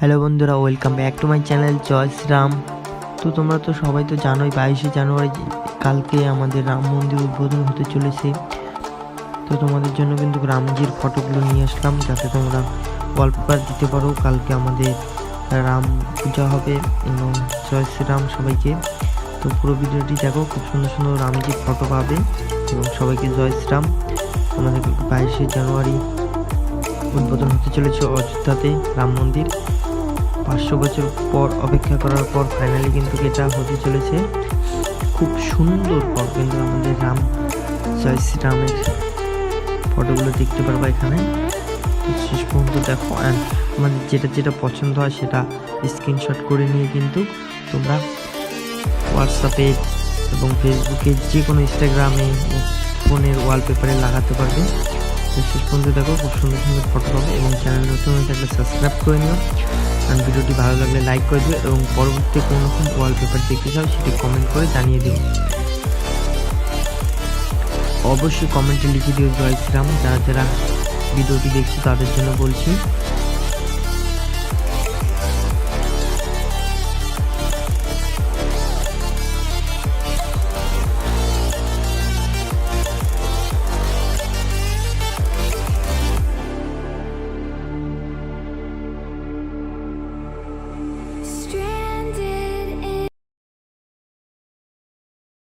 Hello বন্ধুরা, welcome back to my channel জয় শ্রীরাম। তো তোমরা তো সবাই তো জানোই 22শে জানুয়ারি কালকে আমাদের রাম মন্দির উদ্বোধন হতে চলেছে। তো তোমাদের জন্য কিন্তু রামজির ফটোগুলো নিয়ে আসলাম যাতে তোমরা ওয়ালপেপার দিতে পারো। কালকে আমাদের রাম পূজা হবে এবং জয় শ্রীরাম সবাইকে। তো পুরো ভিডিওটি দেখো, খুব সুন্দর সুন্দর রামজির ফটো পাবে এবং সবাইকে জয় শ্রীরাম। আমাদের 22শে জানুয়ারি উদ্বোধন হতে চলেছে অযোধ্যাতে রাম মন্দির। 500 বছর পর অপেক্ষা করার পর ফাইনালি কিন্তু এটা হতে চলেছে। খুব সুন্দর পর কিন্তু আমাদের রাম জয় শ্রীরামের ফটোগুলো দেখতে পারবো এখানে। শেষ পর্যন্ত দেখো, অ্যান্ড আমাদের যেটা যেটা পছন্দ হয় সেটা স্ক্রিনশট করে নিয়ে কিন্তু তোমরা হোয়াটসঅ্যাপে এবং ফেসবুকে যে কোনো ইনস্টাগ্রামে ফোনের ওয়ালপেপারে লাগাতে পারবে। তো শেষ পর্যন্ত দেখো, খুব সুন্দর সুন্দর ফটো পাবে এবং চ্যানেল নতুন হয়ে থাকলে সাবস্ক্রাইব করে নিও। আর ভিডিওটি ভালো লাগলে লাইক করে দিও এবং পরবর্তী কোনো রকম ওয়ালপেপার দেখতে চাও সেটি কমেন্ট করে জানিয়ে দিও। অবশ্যই কমেন্টে লিখে দিও জয় শ্রীরাম। যারা যারা ভিডিওটি দেখছো তাদের জন্য বলছি।